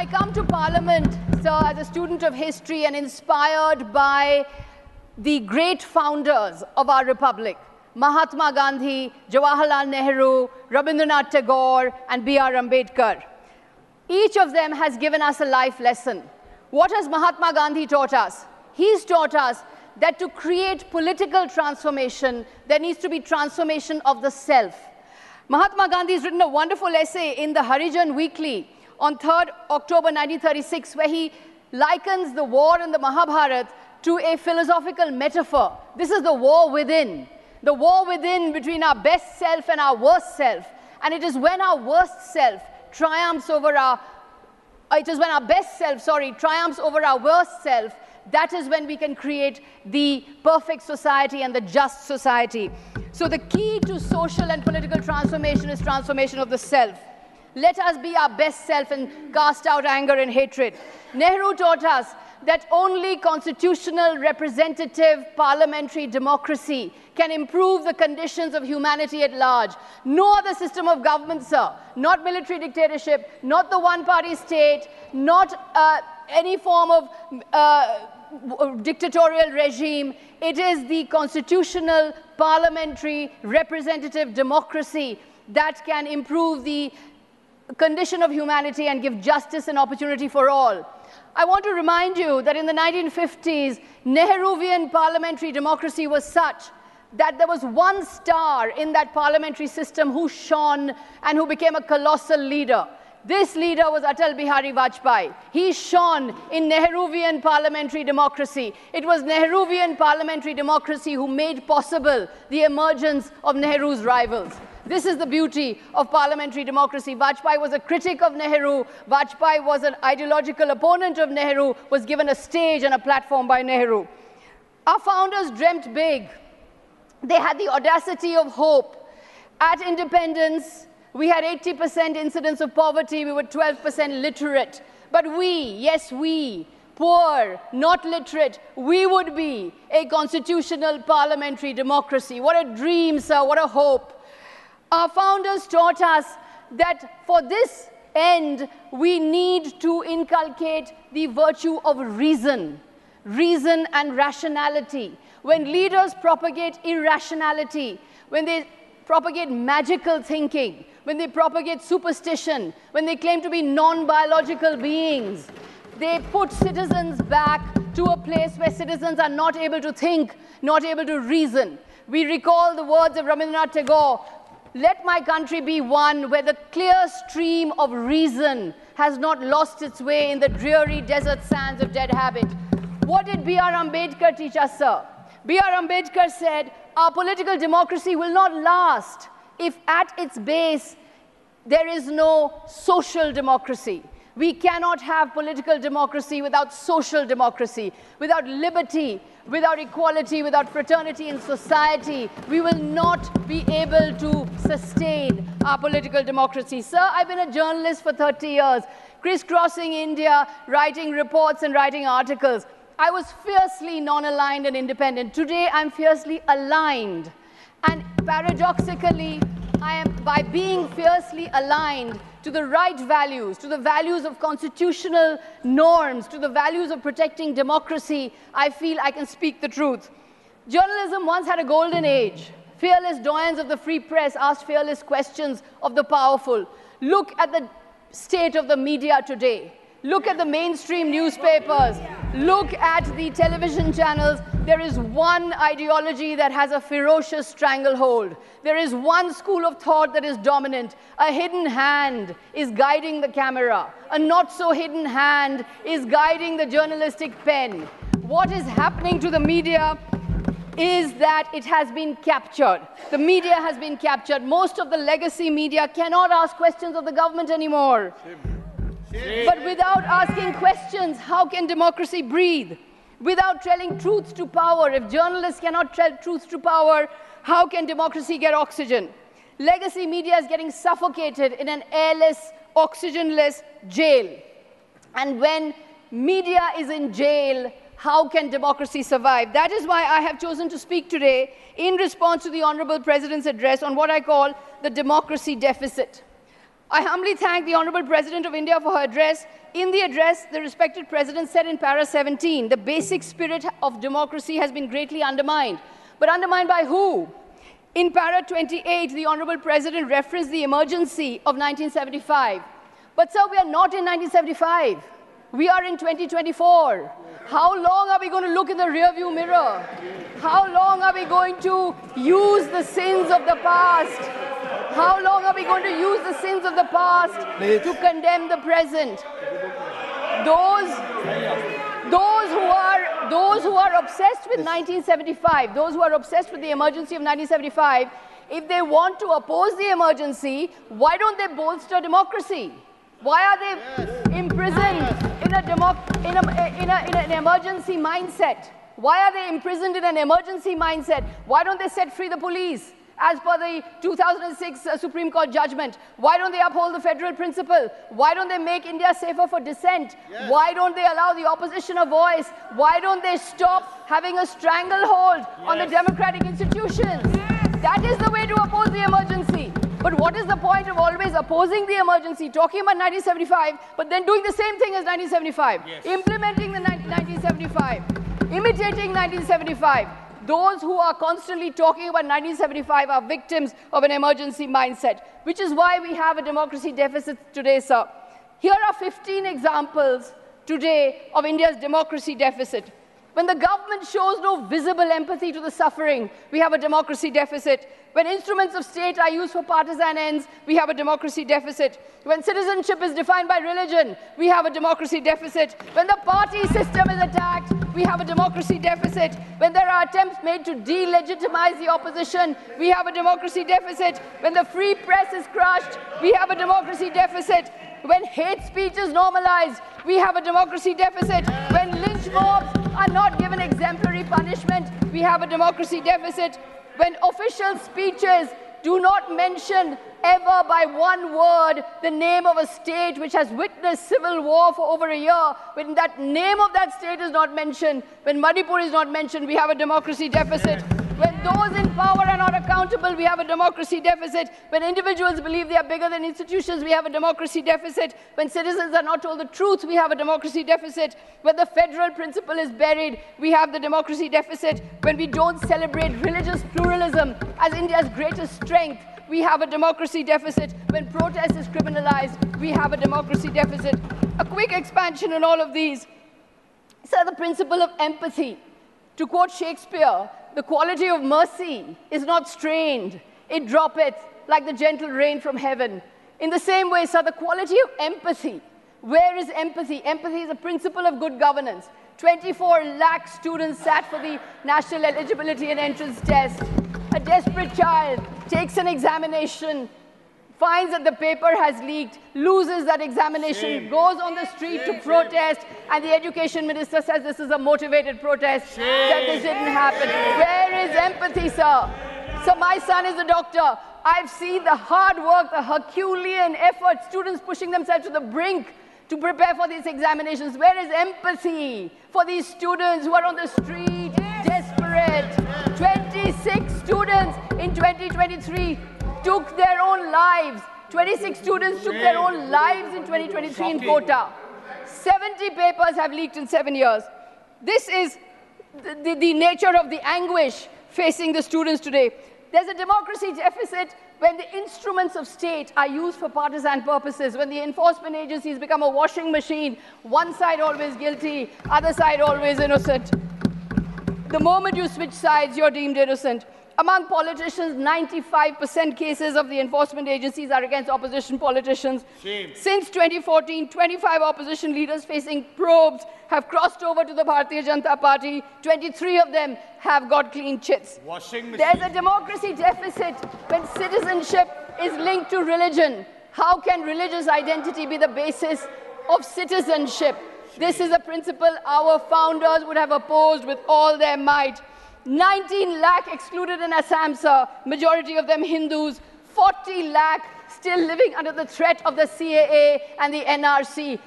I come to Parliament, sir, as a student of history and inspired by the great founders of our republic, Mahatma Gandhi, Jawaharlal Nehru, Rabindranath Tagore, and B.R. Ambedkar. Each of them has given us a life lesson. What has Mahatma Gandhi taught us? He's taught us that to create political transformation, there needs to be transformation of the self. Mahatma Gandhi has written a wonderful essay in the Harijan Weekly on 3rd October 1936, where he likens the war in the Mahabharata to a philosophical metaphor. This is the war within between our best self and our worst self. And it is when our worst self triumphs over our, triumphs over our worst self, that is when we can create the perfect society and the just society. So the key to social and political transformation is transformation of the self. Let us be our best self and cast out anger and hatred. Nehru taught us that only constitutional, representative, parliamentary democracy can improve the conditions of humanity at large. No other system of government, sir, not military dictatorship, not the one-party state, not any form of dictatorial regime. It is the constitutional, parliamentary, representative democracy that can improve the condition of humanity and give justice and opportunity for all. I want to remind you that in the 1950s, Nehruvian parliamentary democracy was such that there was one star in that parliamentary system who shone and who became a colossal leader. This leader was Atal Bihari Vajpayee. He shone in Nehruvian parliamentary democracy. It was Nehruvian parliamentary democracy who made possible the emergence of Nehru's rivals. This is the beauty of parliamentary democracy. Vajpayee was a critic of Nehru. Vajpayee was an ideological opponent of Nehru, was given a stage and a platform by Nehru. Our founders dreamt big. They had the audacity of hope. At independence, we had 80% incidence of poverty. We were 12% literate. But we, yes we, poor, not literate, we would be a constitutional parliamentary democracy. What a dream, sir, what a hope. Our founders taught us that for this end, we need to inculcate the virtue of reason and rationality. When leaders propagate irrationality, when they propagate magical thinking, when they propagate superstition, when they claim to be non-biological beings, they put citizens back to a place where citizens are not able to think, not able to reason. We recall the words of Rabindranath Tagore, "Let my country be one where the clear stream of reason has not lost its way in the dreary desert sands of dead habit." What did B.R. Ambedkar teach us, sir? B.R. Ambedkar said, our political democracy will not last if at its base there is no social democracy. We cannot have political democracy without social democracy, without liberty, without equality, without fraternity in society. We will not be able to sustain our political democracy. Sir, I've been a journalist for 30 years, crisscrossing India, writing reports and writing articles. I was fiercely non-aligned and independent. Today, I'm fiercely aligned. And paradoxically, by being fiercely aligned to the right values, to the values of constitutional norms, to the values of protecting democracy, I feel I can speak the truth. Journalism once had a golden age. Fearless doyens of the free press asked fearless questions of the powerful. Look at the state of the media today. Look at the mainstream newspapers. Look at the television channels. There is one ideology that has a ferocious stranglehold. There is one school of thought that is dominant. A hidden hand is guiding the camera. A not-so-hidden hand is guiding the journalistic pen. What is happening to the media is that it has been captured. The media has been captured. Most of the legacy media cannot ask questions of the government anymore. But without asking questions, how can democracy breathe? Without telling truths to power, if journalists cannot tell truths to power, how can democracy get oxygen? Legacy media is getting suffocated in an airless, oxygenless jail. And when media is in jail, how can democracy survive? That is why I have chosen to speak today in response to the Honorable President's address on what I call the democracy deficit. I humbly thank the Honorable President of India for her address. In the address, the respected President said in para 17, the basic spirit of democracy has been greatly undermined. But undermined by who? In para 28, the Honorable President referenced the emergency of 1975. But sir, we are not in 1975. We are in 2024. How long are we going to look in the rearview mirror? How long are we going to use the sins of the past? How long are we going to use the sins of the past to condemn the present? Those who are obsessed with 1975, those who are obsessed with the emergency of 1975, if they want to oppose the emergency, why don't they bolster democracy? Why are they imprisoned in an emergency mindset? Why are they imprisoned in an emergency mindset? Why don't they set free the police? As per the 2006 Supreme Court judgment, why don't they uphold the federal principle? Why don't they make India safer for dissent? Yes. Why don't they allow the opposition a voice? Why don't they stop having a stranglehold on the democratic institutions? Yes. That is the way to oppose the emergency. But what is the point of always opposing the emergency, talking about 1975, but then doing the same thing as 1975? Yes. Implementing the 1975, imitating 1975. Those who are constantly talking about 1975 are victims of an emergency mindset, which is why we have a democracy deficit today, sir. Here are 15 examples today of India's democracy deficit. When the government shows no visible empathy to the suffering, we have a democracy deficit. When instruments of state are used for partisan ends, we have a democracy deficit. When citizenship is defined by religion, we have a democracy deficit. When the party system is attacked, we have a democracy deficit. When there are attempts made to delegitimize the opposition, we have a democracy deficit. When the free press is crushed, we have a democracy deficit. When hate speech is normalized, we have a democracy deficit. When lynch mobs are not given exemplary punishment, we have a democracy deficit. When official speeches do not mention ever by one word the name of a state which has witnessed civil war for over a year, when that name of that state is not mentioned, when Manipur is not mentioned, we have a democracy deficit. When those in power are not accountable, we have a democracy deficit. When individuals believe they are bigger than institutions, we have a democracy deficit. When citizens are not told the truth, we have a democracy deficit. When the federal principle is buried, we have the democracy deficit. When we don't celebrate religious pluralism as India's greatest strength, we have a democracy deficit. When protest is criminalized, we have a democracy deficit. A quick expansion on all of these. So the principle of empathy. To quote Shakespeare, the quality of mercy is not strained. It droppeth like the gentle rain from heaven. In the same way, sir, the quality of empathy. Where is empathy? Empathy is a principle of good governance. 24 lakh students sat for the National Eligibility and Entrance Test. A desperate child takes an examination, finds that the paper has leaked, loses that examination, goes on the street to protest, and the education minister says this is a motivated protest, that this didn't happen. Where is empathy, sir? So my son is a doctor. I've seen the hard work, the Herculean effort, students pushing themselves to the brink to prepare for these examinations. Where is empathy for these students who are on the street, desperate? 26 students in 2023 took their own lives. 26 students took their own lives in 2023 in Kota. 70 papers have leaked in 7 years. This is the nature of the anguish facing the students today. There's a democracy deficit when the instruments of state are used for partisan purposes, when the enforcement agencies become a washing machine, one side always guilty, other side always innocent. The moment you switch sides, you're deemed innocent. Among politicians, 95% cases of the enforcement agencies are against opposition politicians. Shame. Since 2014, 25 opposition leaders facing probes have crossed over to the Bharatiya Janata Party. 23 of them have got clean chits. There's a democracy deficit when citizenship is linked to religion. How can religious identity be the basis of citizenship? This is a principle our founders would have opposed with all their might. 19 lakh excluded in Assam, sir, majority of them Hindus, 40 lakh still living under the threat of the CAA and the NRC.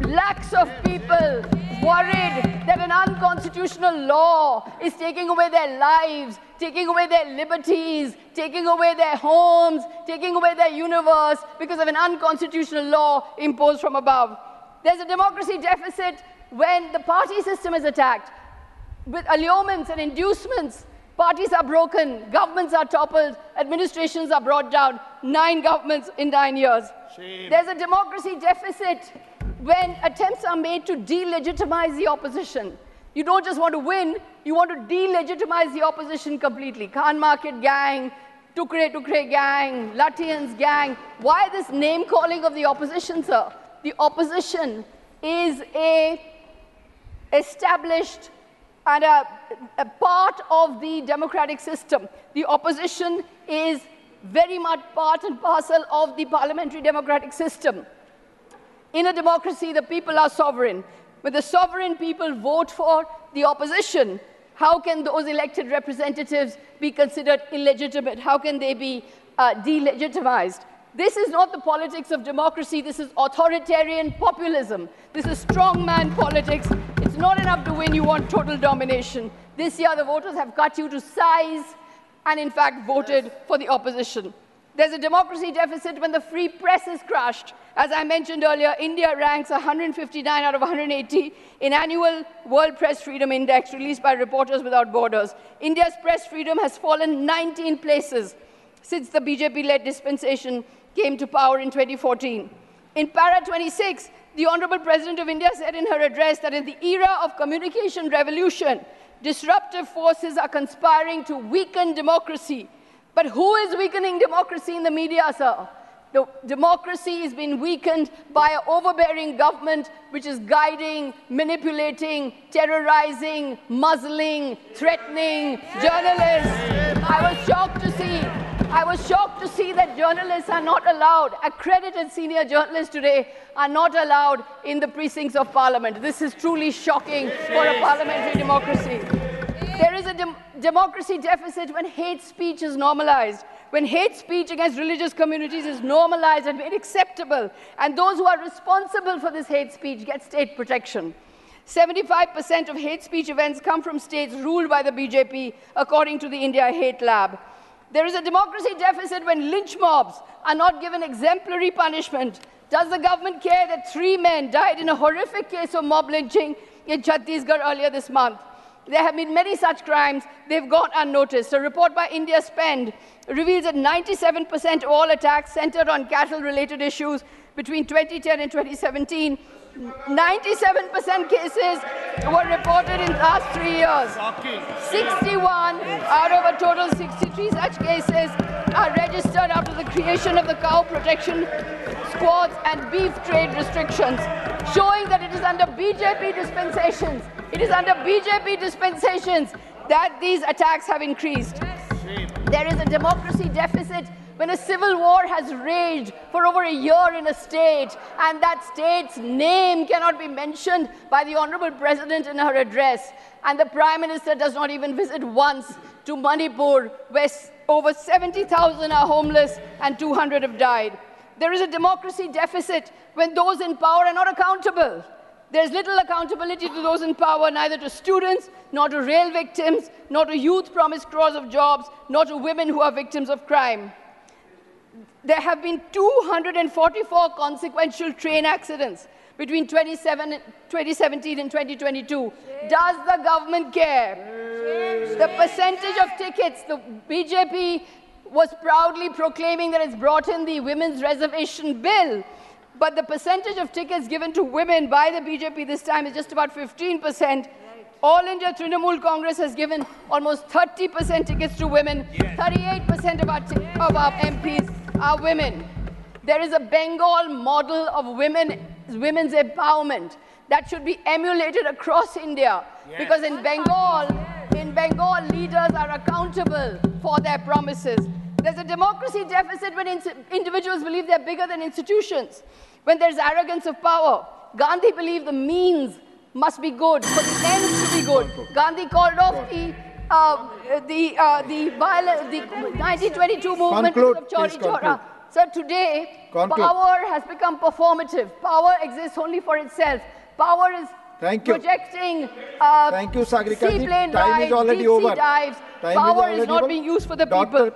lakhs of people worried that an unconstitutional law is taking away their lives, taking away their liberties, taking away their homes, taking away their universe because of an unconstitutional law imposed from above. There's a democracy deficit when the party system is attacked. With allurements and inducements, parties are broken, governments are toppled, administrations are brought down. 9 governments in 9 years. Shame. There's a democracy deficit when attempts are made to delegitimize the opposition. You don't just want to win, you want to delegitimize the opposition completely. Khan Market gang, Tukre Tukre gang, Latians gang. Why this name calling of the opposition, sir? The opposition is a established and a part of the democratic system. The opposition is very much part and parcel of the parliamentary democratic system. In a democracy, the people are sovereign. When the sovereign people vote for the opposition, how can those elected representatives be considered illegitimate? How can they be delegitimized? This is not the politics of democracy. This is authoritarian populism. This is strongman politics. It's not enough to win. You want total domination. This year, the voters have cut you to size and, in fact, voted for the opposition. There's a democracy deficit when the free press is crushed. As I mentioned earlier, India ranks 159 out of 180 in annual World Press Freedom Index released by Reporters Without Borders. India's press freedom has fallen 19 places since the BJP-led dispensation came to power in 2014. In para 26, the Honorable President of India said in her address that in the era of communication revolution, disruptive forces are conspiring to weaken democracy. But who is weakening democracy in the media, sir? The democracy is being weakened by an overbearing government which is guiding, manipulating, terrorizing, muzzling, threatening journalists. I was shocked to see that journalists are not allowed, accredited senior journalists today are not allowed in the precincts of parliament. This is truly shocking for a parliamentary democracy. There is a democracy deficit when hate speech is normalized, when hate speech against religious communities is normalized and made acceptable, and those who are responsible for this hate speech get state protection. 75% of hate speech events come from states ruled by the BJP, according to the India Hate Lab. There is a democracy deficit when lynch mobs are not given exemplary punishment. Does the government care that 3 men died in a horrific case of mob lynching in Chhattisgarh earlier this month? There have been many such crimes. They've gone unnoticed. A report by India Spend reveals that 97% of all attacks centered on cattle-related issues between 2010 and 2017. 97% cases were reported in the last 3 years. 61 out of a total 63 such cases are registered after the creation of the cow protection squads and beef trade restrictions, showing that it is under BJP dispensations. It is under BJP dispensations that these attacks have increased. There is a democracy deficit when a civil war has raged for over a year in a state, and that state's name cannot be mentioned by the Honorable President in her address, and the Prime Minister does not even visit once to Manipur, where over 70,000 are homeless and 200 have died. There is a democracy deficit when those in power are not accountable. There's little accountability to those in power, neither to students, nor to rail victims, nor to youth promised crores of jobs, nor to women who are victims of crime. There have been 244 consequential train accidents between 2017 and 2022. Does the government care? The percentage of tickets, the BJP was proudly proclaiming that it's brought in the women's reservation bill, but the percentage of tickets given to women by the BJP this time is just about 15%. All India Trinamool Congress has given almost 30% tickets to women. 38% of our MPs are women. There is a Bengal model of women's empowerment that should be emulated across India, because in Bengal, leaders are accountable for their promises. There's a democracy deficit when individuals believe they're bigger than institutions, when there's arrogance of power. Gandhi believed the means must be good for the ends to be good. Gandhi called off the 1922 movement of Chauri Chaura Sir, today, power has become performative. Power exists only for itself. Power is projecting Thank you, Sagarika. seaplane Time is rides, already deep over. sea dives. Power is not being used for the people.